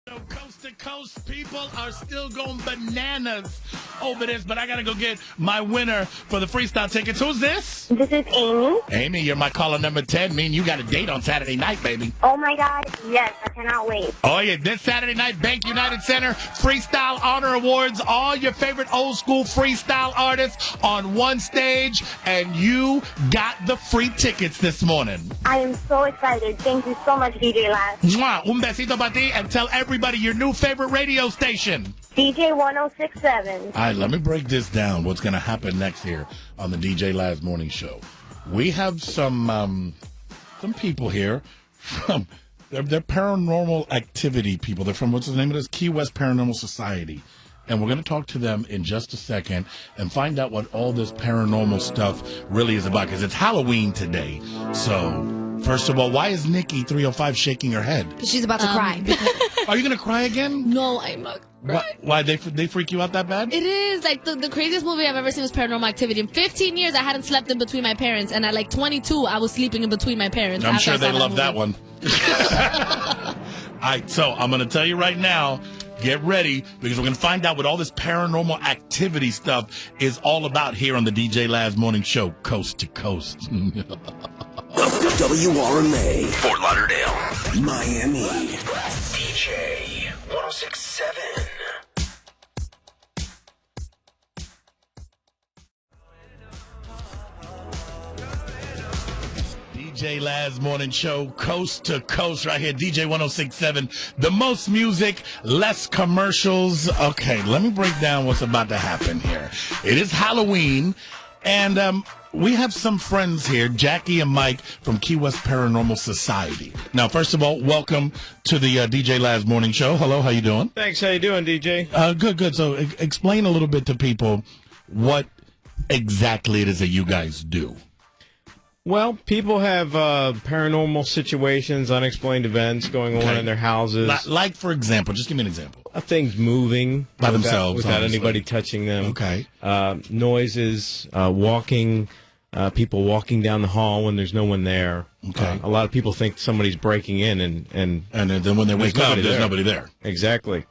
Coast to coast, people are still going bananas over this, but I gotta go get my winner for the freestyle tickets. Who's this? This is Amy. Amy, you're my caller number 10. Mean you got a date on Saturday night, baby. Oh my God, yes, I cannot wait. Oh yeah, this Saturday night, Bank United Center, Freestyle Honor Awards, all your favorite old school freestyle artists on one stage, and you got the free tickets this morning. I am so excited. Thank you so much, DJ Last. Mwah, un besito para ti, and tell everybody your new favorite radio station. DJ 1067. All right, let me break this down. What's going to happen next here on the DJ Laz Morning Show? We have some people here from they're paranormal activity people. They're from, what's the name of this? Key West Paranormal Society. And we're going to talk to them in just a second and find out what all this paranormal stuff really is about, because it's Halloween today. So, first of all, why is Nikki 305 shaking her head? Because she's about to cry. Are you going to cry again? No, I'm not crying. Why? They freak you out that bad? It is. Like, the craziest movie I've ever seen was Paranormal Activity. In 15 years, I hadn't slept in between my parents. And at, like, 22, I was sleeping in between my parents. I'm sure they love that one. All right, so I'm going to tell you right now, get ready, because we're going to find out what all this paranormal activity stuff is all about here on the DJ Laz Morning Show, Coast to Coast. WRMA, Fort Lauderdale, Miami, DJ 1067. DJ Laz Morning Show, Coast to Coast, right here, DJ 1067. The most music, less commercials. Okay, let me break down what's about to happen here. It is Halloween, and we have some friends here, Jackie and Mike from Key West Paranormal Society. Now, first of all, welcome to the DJ Laz Morning Show. Hello, how you doing? Thanks. How you doing, DJ? Good. So explain a little bit to people what exactly it is that you guys do. Well, people have paranormal situations, unexplained events going on in their houses. Like, for example, just give me an example. Things moving by themselves without anybody touching them. Okay. Noises, walking, people walking down the hall when there's no one there. Okay. A lot of people think somebody's breaking in, and then when they wake up, there's nobody there. Exactly.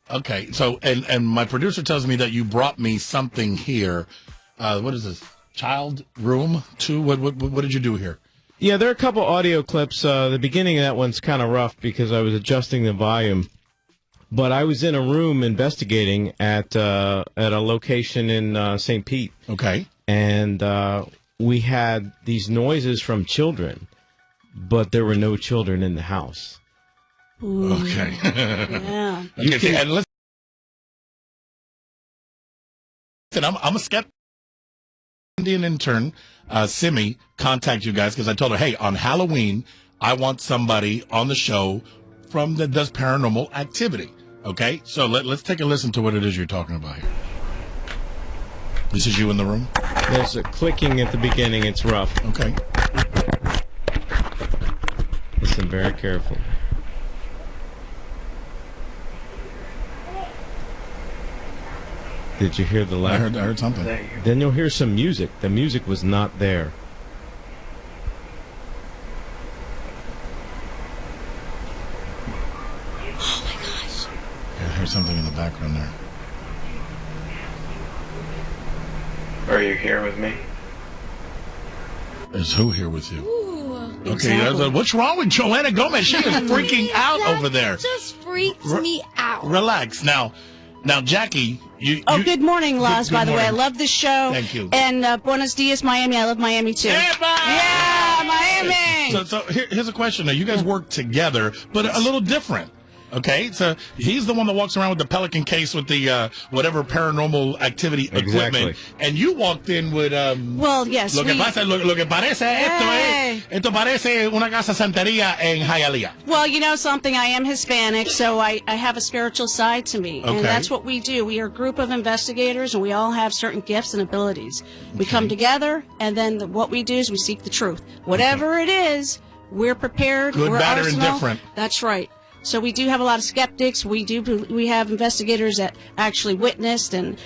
Okay. So, and my producer tells me that you brought me something here. What is this? Child room 2? What did you do here? Yeah, there are a couple audio clips. The beginning of that one's kind of rough because I was adjusting the volume. But I was in a room investigating at a location in St. Pete. Okay. And we had these noises from children, but there were no children in the house. Ooh. Okay. Yeah. Okay, and listen, I'm a skeptic. Indian intern, Simi, contact you guys because I told her, hey, on Halloween, I want somebody on the show that does paranormal activity. Okay, so let's take a listen to what it is you're talking about here. This is you in the room? There's a clicking at the beginning. It's rough. Okay. Listen very carefully. Did you hear the laugh? I heard something. Then you'll hear some music. The music was not there. Oh my gosh. Yeah, I heard something in the background there. Are you here with me? Is who here with you? Ooh. Okay, Exactly. What's wrong with Joanna Gomez? She is freaking out over there. Just freaks me out. Relax. Now, Jackie, you... Good morning, Laz, Good by the way. I morning. love this show. Thank you. And Buenos Dias, Miami. I love Miami, too. Hey, bye! Yeah, Miami! So here's a question. Now, you guys work together, but a little different. Okay, so he's the one that walks around with the Pelican case with the whatever paranormal activity equipment, and you walked in with well, yes. Lo que parece esto parece una casa santería en Hialeah. Well, you know something, I am Hispanic, so I have a spiritual side to me. Okay. And that's what we do. We are a group of investigators, and we all have certain gifts and abilities. We come together, and then what we do is we seek the truth. Whatever it is, we're prepared. Good, we're bad, or arsenal. indifferent. That's right. So we do have a lot of skeptics. We have investigators that actually witnessed, and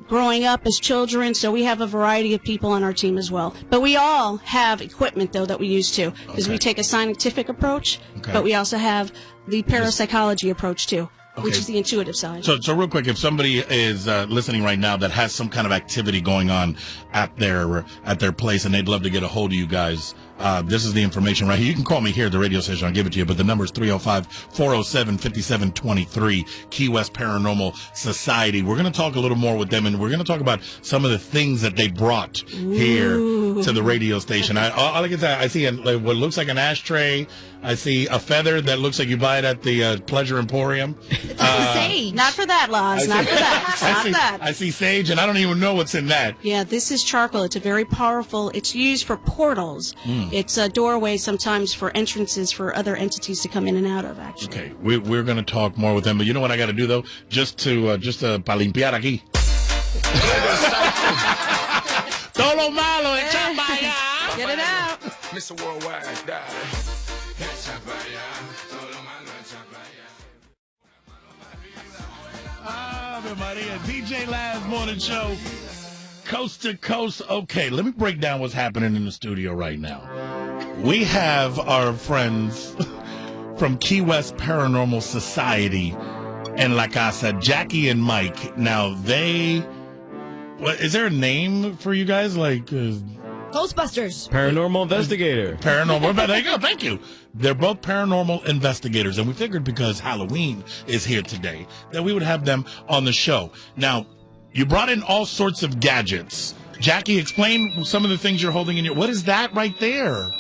growing up as children. So we have a variety of people on our team as well. But we all have equipment, though, that we use too, because we take a scientific approach, but we also have the parapsychology approach too, which is the intuitive side. So real quick, if somebody is listening right now that has some kind of activity going on at their place and they'd love to get a hold of you guys, this is the information right here. You can call me here at the radio station. I'll give it to you. But the number is 305-407-5723, Key West Paranormal Society. We're going to talk a little more with them, and we're going to talk about some of the things that they brought here to the radio station. All I can say, I see what looks like an ashtray. I see a feather that looks like you buy it at the Pleasure Emporium. Sage. Not for that, Laz. Not for that. I see sage, and I don't even know what's in that. Yeah, this is charcoal. It's a very powerful. It's used for portals. It's a doorway sometimes for entrances for other entities to come in and out of, actually. Okay, we're going to talk more with them, but you know what I got to do, though? Just to pa limpiar aquí. Todo lo malo, echa pa' allá. Get it out. Mr. Worldwide, die. Ave Maria, DJ Last Morning Show, coast to coast. Okay, let me break down what's happening in the studio right now. We have our friends from Key West Paranormal Society and La Casa, Jackie and Mike. Now, is there a name for you guys? Like, Ghostbusters. Paranormal investigator. Paranormal. There you go. Thank you. They're both paranormal investigators, and we figured because Halloween is here today that we would have them on the show. Now, you brought in all sorts of gadgets. Jackie, explain some of the things you're holding in your. What is that right there?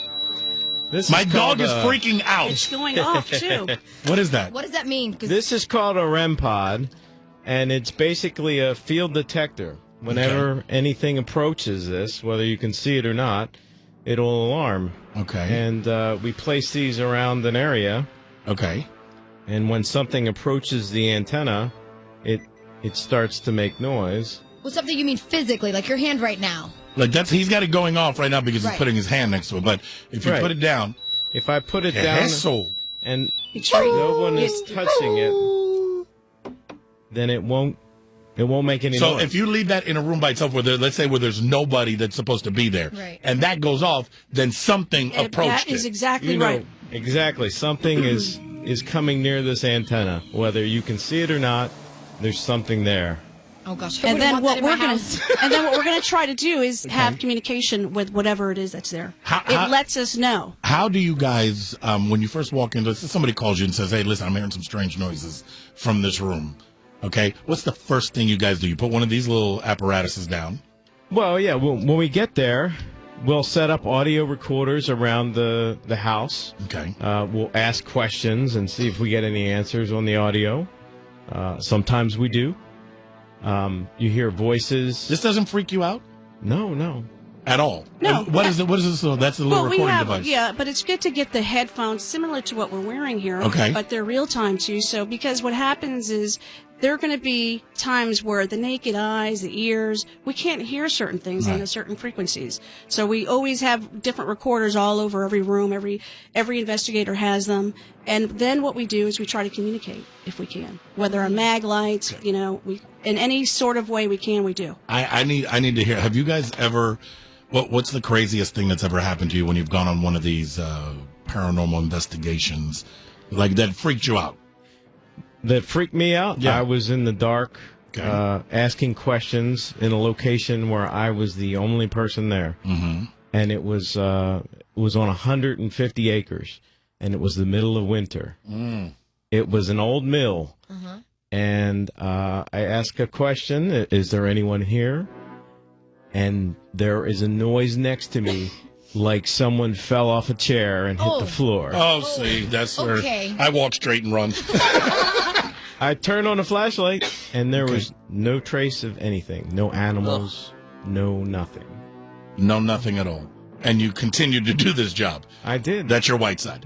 My dog is freaking out. It's going off too. What is that? What does that mean? This is called a REM pod, and it's basically a field detector. Whenever anything approaches this, whether you can see it or not, it'll alarm. Okay. And we place these around an area. Okay. And when something approaches the antenna, it starts to make noise. Well, something you mean physically, like your hand right now. Like he's got it going off right now because he's putting his hand next to it. But if you put it down. If I put it down and no one is touching it, then it won't make any noise. So if you leave that in a room by itself let's say there's nobody that's supposed to be there, and that goes off, then something approached it. That is exactly right. Exactly. Something is coming near this antenna. Whether you can see it or not, there's something there. Oh gosh. And then what we're gonna try to do is have communication with whatever it is that's there. It lets us know. How do you guys, when you first walk in, somebody calls you and says, "Hey, listen, I'm hearing some strange noises from this room." Okay, what's the first thing you guys do? You put one of these little apparatuses down. Well, yeah. When we get there, we'll set up audio recorders around the house. Okay. We'll ask questions and see if we get any answers on the audio. Sometimes we do. You hear voices. This doesn't freak you out? No. At all? No. And what is it? What is this? That's a little recording device. Yeah, but it's good to get the headphones similar to what we're wearing here. Okay. But they're real time too. So because what happens is there are going to be times where the naked eyes, the ears, we can't hear certain things on certain frequencies. So we always have different recorders all over every room. Every investigator has them. And then what we do is we try to communicate if we can, whether a mag lights, we in any sort of way we can, we do. I need to hear. Have you guys ever? What's the craziest thing that's ever happened to you when you've gone on one of these paranormal investigations, like that freaked you out? That freaked me out? Yeah. I was in the dark, asking questions in a location where I was the only person there. Mm-hmm. And it was on 150 acres, and it was the middle of winter. It was an old mill. And I asked a question, is there anyone here? And there is a noise next to me, like someone fell off a chair and hit the floor. Oh, see, that's where I walk straight and run. I turned on a flashlight, and there was no trace of anything. No animals, no nothing. No, nothing at all. and you continue to do this job. I did. That's your white side.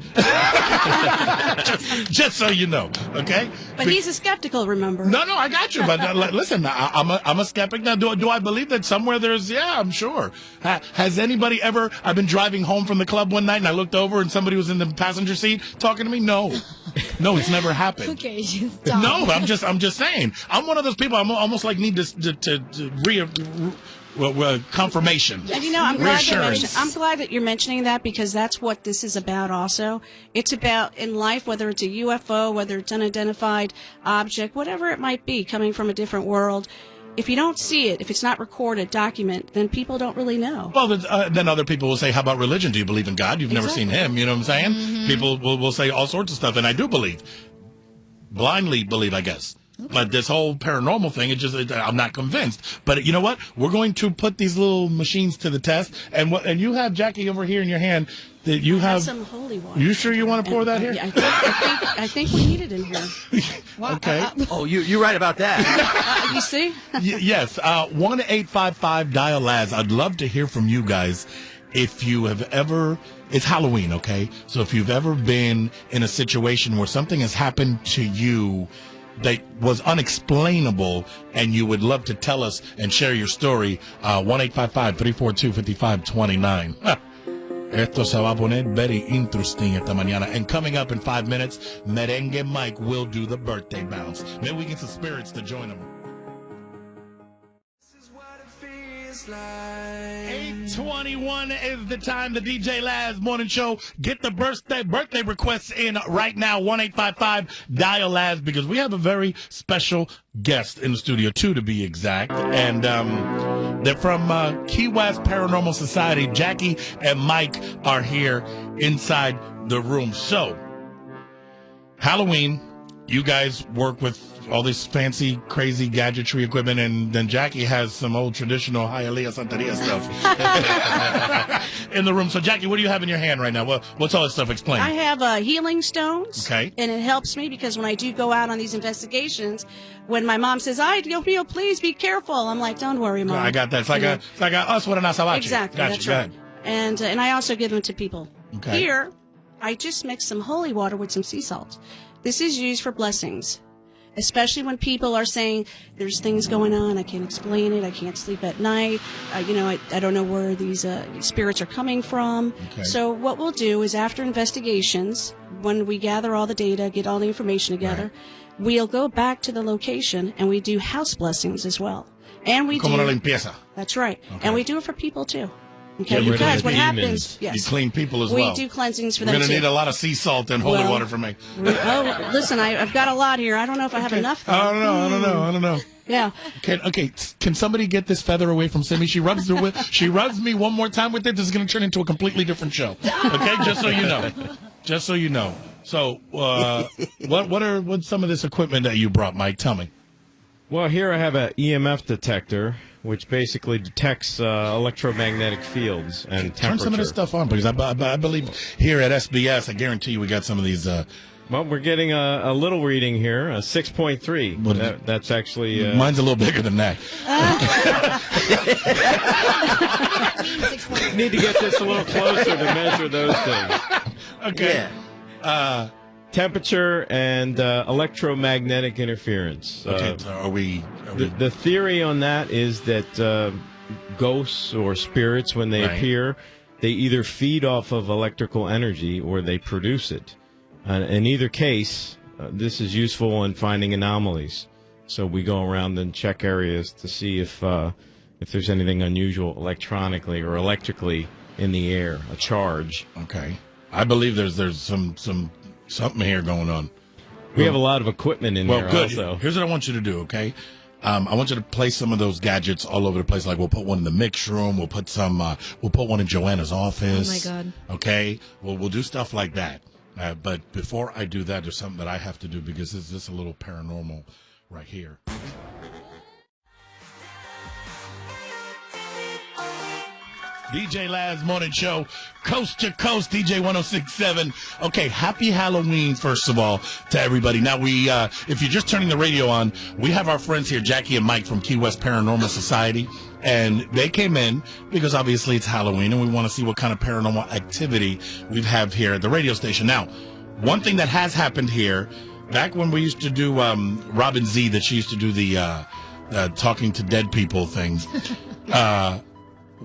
just so you know, okay? But he's a skeptical, remember? No, I got you. But listen, I'm a skeptic now. Do I believe that somewhere there's? Yeah, I'm sure. Has anybody ever? I've been driving home from the club one night and I looked over and somebody was in the passenger seat talking to me. No, it's never happened. Okay, stop. No, I'm just saying. I'm one of those people. I'm almost like need confirmation. And I'm glad that you're mentioning that, because that's what this is about also. It's about, in life, whether it's a UFO, whether it's unidentified object, whatever it might be, coming from a different world. If you don't see it, if it's not recorded, document, then people don't really know. Well, then other people will say, how about religion? Do you believe in God? You've never seen him. You know what I'm saying? Mm-hmm. People will say all sorts of stuff, and I do believe. Blindly believe, I guess. Okay. But this whole paranormal thing, I'm not convinced. But you know what? We're going to put these little machines to the test. And you have, Jackie, over here in your hand, that you have some holy water. You sure you want to pour that here? I think we need it in here. Okay. Oh, you're right about that. You see? Yes. 1-855-DIAL-LAZ. I'd love to hear from you guys. If you have ever, it's Halloween, okay? So if you've ever been in a situation where something has happened to you that was unexplainable and you would love to tell us and share your story, 1-855-342-5529. Esto se va a poner very interesting esta mañana. And coming up in 5 minutes, Merengue Mike will do the birthday bounce. Maybe we get some spirits to join him. 8:21 is the time. The DJ Laz Morning Show. Get the birthday requests in right now. 1-855-DIAL-LAZ, because we have a very special guest in the studio, 2 to be exact. And they're from Key West Paranormal Society. Jackie and Mike are here inside the room. So, Halloween, you guys work with all this fancy, crazy gadgetry equipment, and then Jackie has some old traditional Hialeah Santeria stuff in the room. So, Jackie, what do you have in your hand right now? What's all this stuff? Explain. I have healing stones. Okay. And it helps me because when I do go out on these investigations, when my mom says, please be careful, I'm like, don't worry, Mom. I got that. It's like us with an asabache. Exactly. Gotcha. That's right. And I also give them to people. Okay. Here, I just mix some holy water with some sea salt. This is used for blessings, especially when people are saying there's things going on, I can't explain it, I can't sleep at night, I don't know where these spirits are coming from. Okay. So what we'll do is, after investigations, when we gather all the data, get all the information together, we'll go back to the location and we do house blessings as well. And we Como una limpieza. That's right. Okay. And we do it for people too. Okay, Get rid of because the what demons. happens? Yes, You clean people as we well. do cleansings for We're them going to too. need a lot of sea salt and holy water for me. Oh, listen, I've got a lot here. I don't know if I have enough. Though. I don't know. Yeah. Can somebody get this feather away from Simi? She rubs me one more time with it. This is going to turn into a completely different show. Okay, just so you know. So, what's some of this equipment that you brought, Mike? Tell me. Well, here I have an EMF detector, which basically detects electromagnetic fields and temperature. Turn some of this stuff on, because I believe here at SBS, I guarantee you we got some of these. Well, we're getting a little reading here, a 6.3. That's actually... Mine's a little bigger than that. Need to get this a little closer to measure those things. Okay. Yeah. Temperature and electromagnetic interference. Okay, so are we... The theory on that is that ghosts or spirits, when they appear, they either feed off of electrical energy or they produce it. In either case, this is useful in finding anomalies. So we go around and check areas to see if there's anything unusual electronically or electrically in the air, a charge. Okay. I believe there's something here going on. We have a lot of equipment in here good. also. Here's what I want you to do, okay? I want you to place some of those gadgets all over the place. Like, we'll put one in the mix room. We'll put one in Joanna's office. Oh, my God. Okay? We'll do stuff like that. But before I do that, there's something that I have to do, because this is a little paranormal right here. DJ Laz Morning Show, coast to coast, DJ 106.7. Okay, happy Halloween, first of all, to everybody. Now, if you're just turning the radio on, we have our friends here, Jackie and Mike from Key West Paranormal Society, and they came in because obviously it's Halloween, and we want to see what kind of paranormal activity we have here at the radio station. Now, one thing that has happened here, back when we used to do Robin Z, that she used to do the talking to dead people things,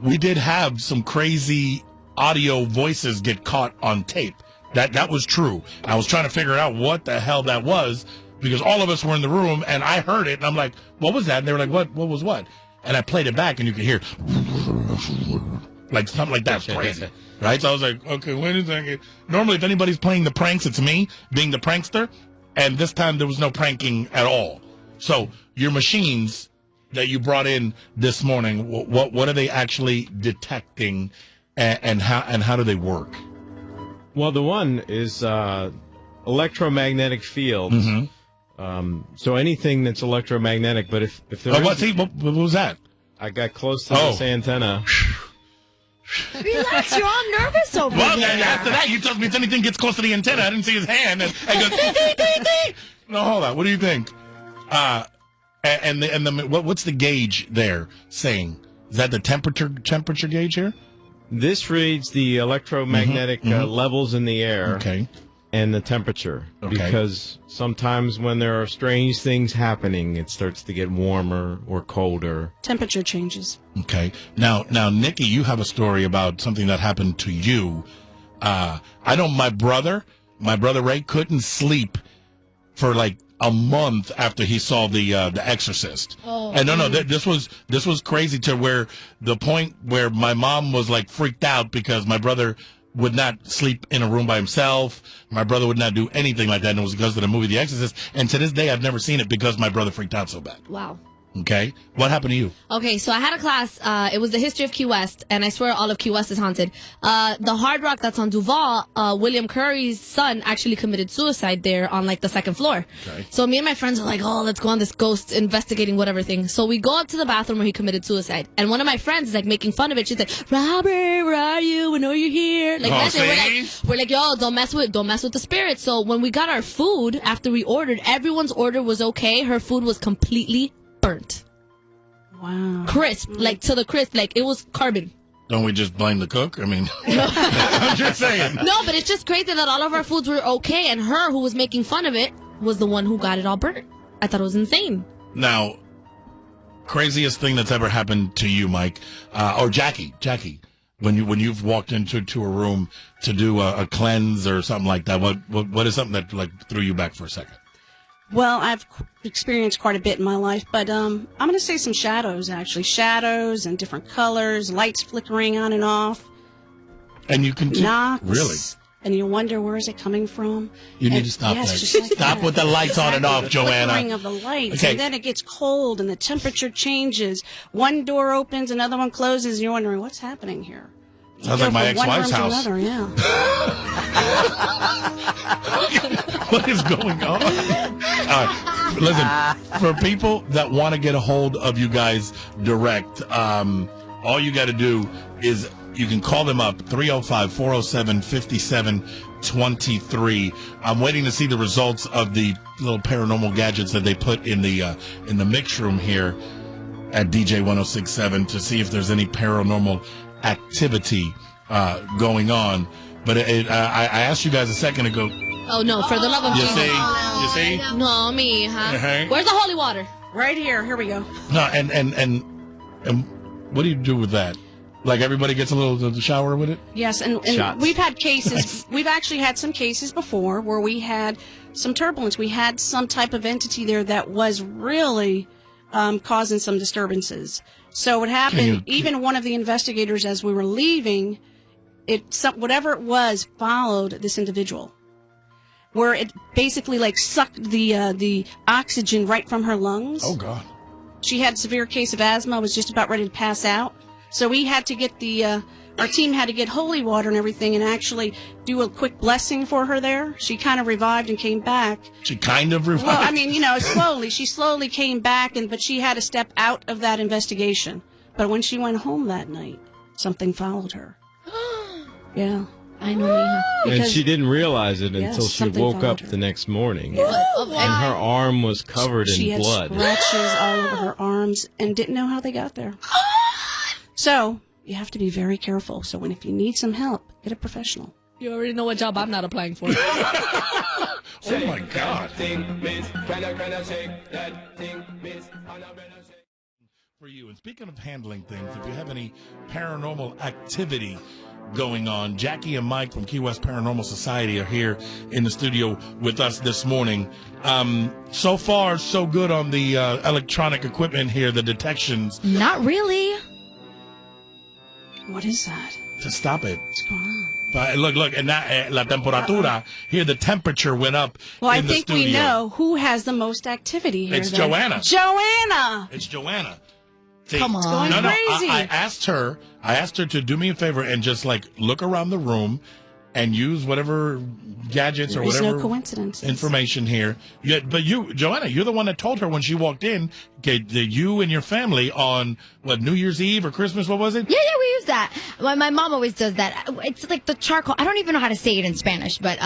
we did have some crazy audio voices get caught on tape. That was true. I was trying to figure out what the hell that was because all of us were in the room and I heard it and I'm like, what was that? And they were like, what was what? And I played it back and you could hear like something like that's crazy. Right? So I was like, okay, wait a second. Normally if anybody's playing the pranks, it's me being the prankster. And this time there was no pranking at all. So your machines that you brought in this morning, what are they actually detecting, and how do they work? Well, the one is electromagnetic fields. Mm-hmm. So anything that's electromagnetic, but if there what was that? I got close to this antenna. Relax, you're all nervous over Well, there. then after that, you tell me if anything gets close to the antenna. I didn't see his hand, and goes, dee, dee, dee. No, hold on. What do you think? What's the gauge there saying? Is that the temperature gauge here? This reads the electromagnetic levels in the air and the temperature. Okay. Because sometimes when there are strange things happening, it starts to get warmer or colder. Temperature changes. Okay. Now, Nikki, you have a story about something that happened to you. I know my brother Ray couldn't sleep for like a month after he saw the Exorcist. And this was crazy to where the point where my mom was like freaked out because my brother would not sleep in a room by himself. My brother would not do anything like that, and it was because of the movie The Exorcist. And to this day, I've never seen it because my brother freaked out so bad. Wow. Okay, what happened to you? Okay, so I had a class. It was the history of Key West, and I swear all of Key West is haunted. The Hard Rock that's on Duval, William Curry's son actually committed suicide there on like the second floor. Okay. So me and my friends are like, oh, let's go on this ghost investigating whatever thing. So we go up to the bathroom where he committed suicide, and one of my friends is like making fun of it. She's like, Robert, where are you? We know you're here. Like we're like, yo, don't mess with the spirits. So when we got our food after we ordered, everyone's order was okay. Her food was completely burnt. Wow. Crisp, like to the crisp, like it was carbon. Don't we just blame the cook? I mean, I'm just saying. No, but it's just crazy that all of our foods were okay, and her, who was making fun of it, was the one who got it all burnt. I thought it was insane. Now, craziest thing that's ever happened to you, Mike, or Jackie, when you've walked into a room to do a cleanse or something like that. What is something that like threw you back for a second? Well, I've experienced quite a bit in my life, but I'm going to say some shadows, actually. Shadows and different colors, lights flickering on and off. And you can knocks. Really? And you wonder, where is it coming from? You need to stop that. Just like Stop with the lights on and off, Joanna. The flickering of the lights. Okay. And then it gets cold and the temperature changes. One door opens, another one closes, and you're wondering, what's happening here? Sounds like my ex-wife's house. Another, yeah. What is going on? Listen, for people that want to get a hold of you guys direct, all you got to do is you can call them up, 305-407-5723. I'm waiting to see the results of the little paranormal gadgets that they put in the mix room here at DJ 106.7 to see if there's any paranormal activity going on. But I asked you guys a second ago. Oh, no, for the love of Jesus. You see? No, me, huh? Uh-huh. Where's the holy water? Right here. Here we go. No, and what do you do with that? Like everybody gets a little shower with it? Yes, and we've had cases. We've actually had some cases before where we had some turbulence. We had some type of entity there that was really causing some disturbances. So what happened, even one of the investigators, as we were leaving, whatever it was, followed this individual, where it basically like sucked the oxygen right from her lungs. Oh, God. She had a severe case of asthma, was just about ready to pass out. So we had to get our team had to get holy water and everything and actually do a quick blessing for her there. She kind of revived and came back. She kind of revived? Well, I mean, slowly. She slowly came back, but she had to step out of that investigation. But when she went home that night, something followed her. Yeah. I know, Mija. And Because- she didn't realize it Yes, until she something woke followed up her. the next morning. But- And her arm was covered She in had blood. scratches all over her arms and didn't know how they got there. So you have to be very careful. So if you need some help, get a professional. You already know what job I'm not applying for. Oh my God. For you, and speaking of handling things, if you have any paranormal activity going on, Jackie and Mike from Key West Paranormal Society are here in the studio with us this morning. So far, so good on the electronic equipment here, the detections. Not really. What is that? To stop it. What's going on? But look, and that, la temperatura, here the temperature went up Well, I in the think studio. we know who has the most activity here. It's then. Joanna. Joanna! It's Joanna. See, Come on. It's going crazy. I asked her to do me a favor and just like look around the room and use whatever gadgets or There's whatever no coincidences. information here. Yeah, but you, Joanna, you're the one that told her when she walked in, that you and your family on what, New Year's Eve or Christmas, what was it? Yeah, we use that. My mom always does that. It's like the charcoal. I don't even know how to say it in Spanish, but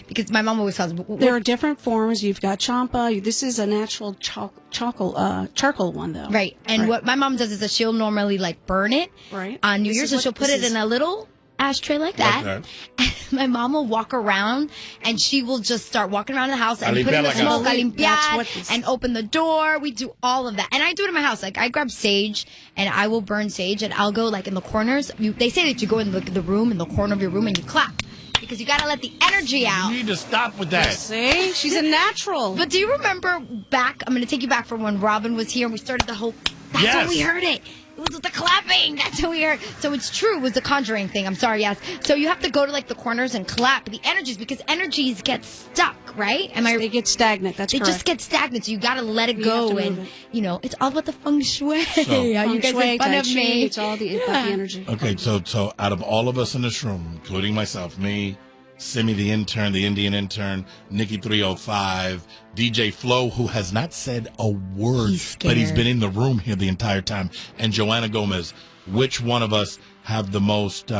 because my mom always tells me. There are different forms. You've got champa. This is a natural charcoal one, though. Right. And what my mom does is that she'll normally like burn it Right. on New This Year's, is and what she'll put this it is. in a little ashtray like that. And my mom will walk around and she will just start walking around the house and A put in the limpiar la smoke, casa. a That's what limpiar, this- and open the door. We do all of that. And I do it in my house. Like I grab sage and I will burn sage and I'll go like in the corners. They say that you go in the room, in the corner of your room, and you clap because you got to let the energy out. You need to stop with that. See? She's a natural. But do you remember back? I'm going to take you back from when Robin was here and we started the whole. That's Yes. when we heard it. It was the clapping. That's when we heard. So it's true. It was the conjuring thing. I'm sorry. Yes. So you have to go to like the corners and clap the energies because energies get stuck, right? They get stagnant. That's They correct. just get stagnant. So you got to let it You go, have to and move it. it's all about the feng shui. So- How you Feng guys shui, make fun tai of chi, me. It's all about the energy. Okay, so out of all of us in this room, including myself, me, Simi the intern, the Indian intern, Nikki 305, DJ Flo, who has not said a word, He's scared. but he's been in the room here the entire time, and Joanna Gomez, which one of us have the most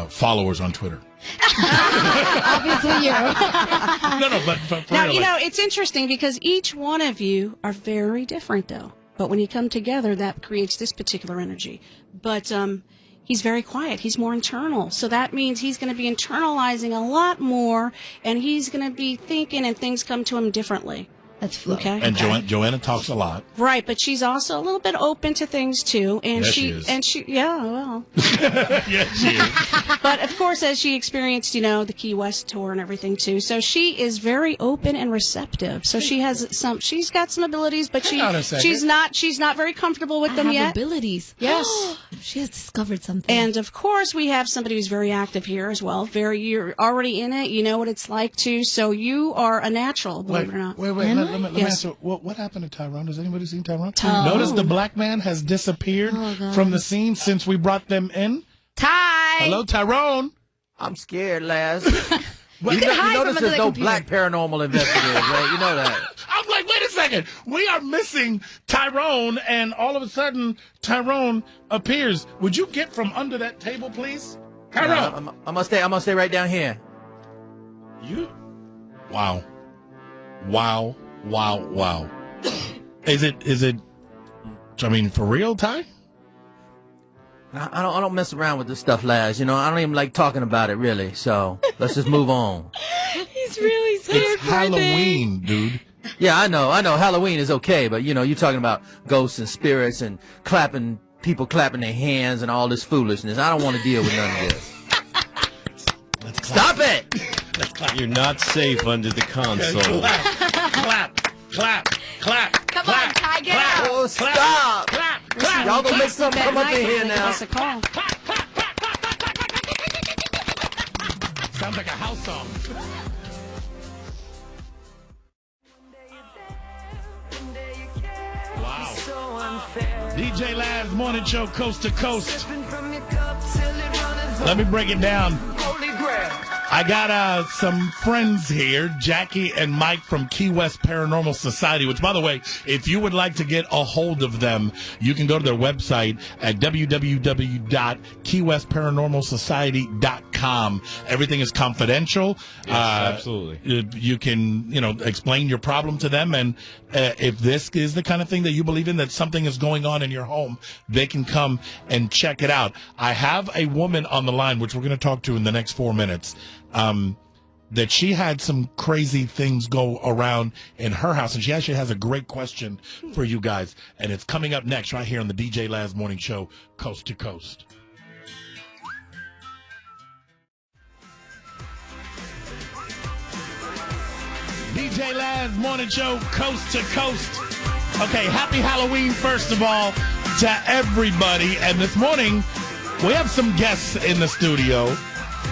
followers on Twitter? Obviously you. No, but for Now, real, you like- know, it's interesting because each one of you are very different, though. But when you come together, that creates this particular energy. But he's very quiet. He's more internal. So that means he's going to be internalizing a lot more, and he's going to be thinking, and things come to him differently. That's Flo. Okay. and Joanna talks a lot. Right, but she's also a little bit open to things too, and Yes, she is. yeah, well. Yes, she is. But of course, as she experienced, the Key West tour and everything too, so she is very open and receptive. So she's got some abilities, but Hang on a second. she's not very comfortable with I them have yet. abilities. Yes. She has discovered something. And of course, we have somebody who's very active here as well. You're already in it. You know what it's like to. So you are a natural, believe it or not. Wait. Let me Yes. answer. What happened to Tyrone? Has anybody seen Tyrone? Tyrone. Notice the black man has disappeared from the scene since we brought them in. Ty. Hello, Tyrone. I'm scared, Laz. You you can hide notice from under there's the no computer. black paranormal investigators, right? You know that. I'm like, wait a second. We are missing Tyrone, and all of a sudden, Tyrone appears. Would you get from under that table, please? Tyrone. I'm gonna stay right down here. You. Wow. Is it? I mean, for real, Ty? I don't mess around with this stuff, Laz. I don't even like talking about it, really. So let's just move on. He's really scared. It's Halloween, dude. Yeah, I know. Halloween is okay, but you're talking about ghosts and spirits and people clapping their hands and all this foolishness. I don't want to deal with none of this. Let's clap. Stop it! Let's clap. You're not safe under the console. Clap. Come on, Ty, get out. Oh, stop! Clap. Y'all gonna make something come up in here now. That's a call. Sounds like a house song. Wow. DJ Lab's morning show, coast to coast. Let me break it down. I got some friends here, Jackie and Mike from Key West Paranormal Society, which, by the way, if you would like to get a hold of them, you can go to their website at www.keywestparanormalsociety.com. Everything is confidential. Yes, absolutely. You can, explain your problem to them, and if this is the kind of thing that you believe in, that something is going on in your home, they can come and check it out. I have a woman on the line, which we're going to talk to in the next 4 minutes, that she had some crazy things go around in her house, and she actually has a great question for you guys, and it's coming up next right here on the DJ Laz Morning Show, Coast to Coast. DJ Laz Morning Show, Coast to Coast. Okay, happy Halloween, first of all, to everybody. And this morning, we have some guests in the studio.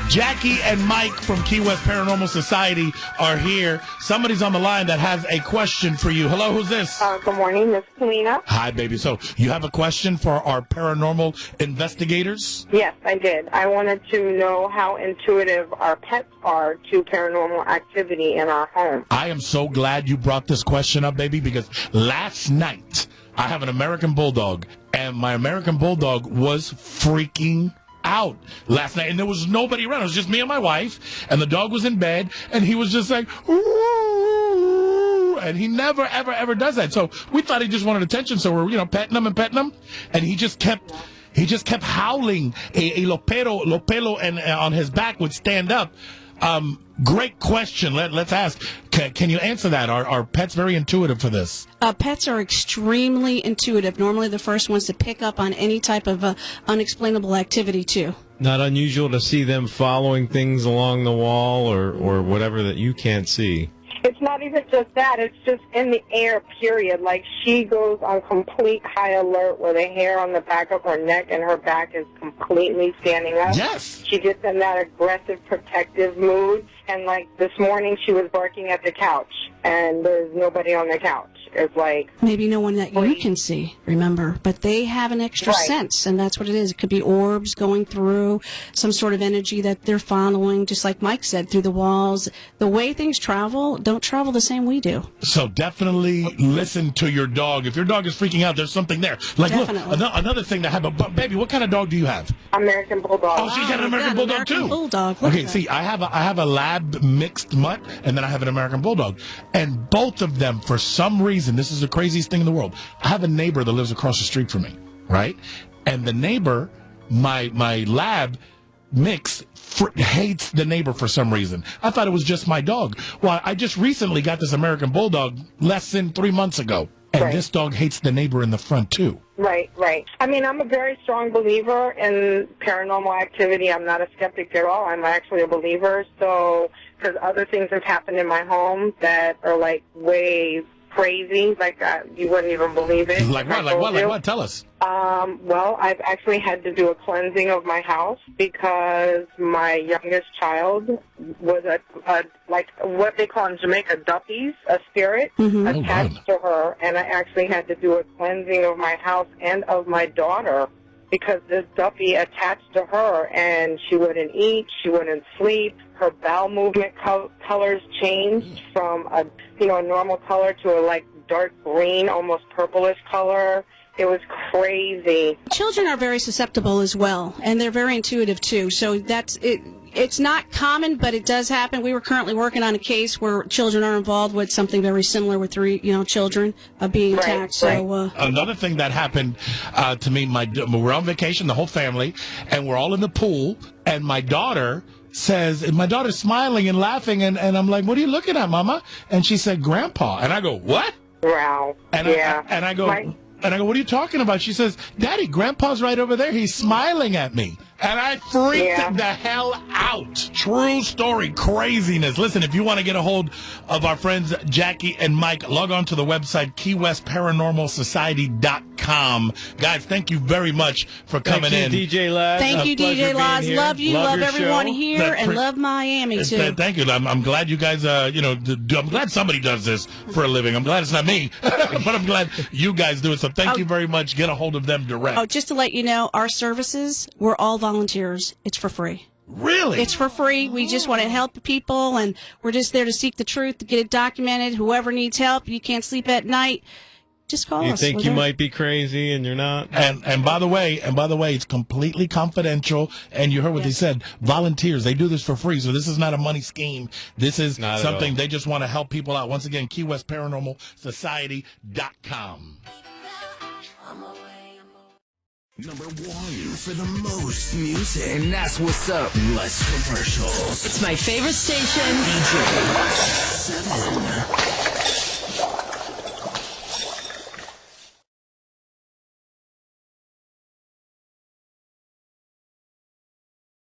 Jackie and Mike from Key West Paranormal Society are here. Somebody's on the line that has a question for you. Hello, who's this? Good morning, Miss Kalina. Hi, baby. So you have a question for our paranormal investigators? Yes, I did. I wanted to know how intuitive our pets are to paranormal activity in our home. I am so glad you brought this question up, baby, because last night I have an American Bulldog, and my American Bulldog was freaking out last night, and there was nobody around. It was just me and my wife, and the dog was in bed, and he was just like, ooh, and he never, ever, ever does that. So we thought he just wanted attention, so we're, petting him, and he just kept howling. A lopelo, and on his back would stand up. Great question. Let's ask. Can you answer that? Are pets very intuitive for this? Pets are extremely intuitive. Normally the first ones to pick up on any type of unexplainable activity, too. Not unusual to see them following things along the wall or whatever that you can't see. It's not even just that. It's just in the air, period. Like, she goes on complete high alert where the hair on the back of her neck and her back is completely standing up. Yes. She gets in that aggressive, protective mood. And, like, this morning she was barking at the couch, and there's nobody on the couch. It's like... Maybe no one that you can see, remember. But they have an extra sense, and that's what it is. It could be orbs going through, some sort of energy that they're following, just like Mike said, through the walls. The way things travel don't travel the same we do. So definitely listen to your dog. If your dog is freaking out, there's something there. Like, definitely. Look, another thing that happened. But, baby, what kind of dog do you have? American Bulldog. Oh, she's got an American Bulldog, too. Bulldog. Okay, see, I have a lab mixed mutt, and then I have an American Bulldog. And both of them, for some reason, this is the craziest thing in the world. I have a neighbor that lives across the street from me, right? And the neighbor, my lab mix, hates the neighbor for some reason. I thought it was just my dog. Well, I just recently got this American Bulldog less than 3 months ago. And this dog hates the neighbor in the front, too. Right. I mean, I'm a very strong believer in paranormal activity. I'm not a skeptic at all. I'm actually a believer. So, because other things have happened in my home that are, like, way crazy. Like, you wouldn't even believe it. Like what? Tell us. Well, I've actually had to do a cleansing of my house because my youngest child was like what they call in Jamaica duppies, a spirit attached to her, and I actually had to do a cleansing of my house and of my daughter because this duppy attached to her, and she wouldn't eat, she wouldn't sleep. Her bowel movement colors changed from a normal color to a like dark green, almost purplish color. It was crazy. Children are very susceptible as well, and they're very intuitive too. So that's it. It's not common, but it does happen. We were currently working on a case where children are involved with something very similar with three, children being attacked. So another thing that happened to me, we're on vacation, the whole family, and we're all in the pool, and my daughter's smiling and laughing, and I'm like, "What are you looking at, Mama?" And she said, "Grandpa." And I go, "What?" Wow. And I go, "What are you talking about?" She says, "Daddy, Grandpa's right over there. He's smiling at me." And I freaked the hell out. True story. Craziness. Listen, if you want to get a hold of our friends Jackie and Mike, log on to the website KeyWestParanormalSociety.com. Guys, thank you very much for coming in. DJ Laz. Thank you, DJ Laz. Love you. Love everyone show. here, and love Miami, too. Thank you. I'm glad you guys, I'm glad somebody does this for a living. I'm glad it's not me, but I'm glad you guys do it. So thank you very much. Get a hold of them direct. Oh, just to let you know, our services, we're all volunteers. It's for free. Really? It's for free. We just want to help people, and we're just there to seek the truth, to get it documented. Whoever needs help, you can't sleep at night, just call us. You think you might be crazy and you're not? And by the way, it's completely confidential. And you heard what they said. Volunteers, they do this for free. So this is not a money scheme. This is Not something they just want to help people out. Once again, KeyWestParanormalSociety.com. Number 1 for the most music. And that's what's up. Less commercials. It's my favorite station. DJ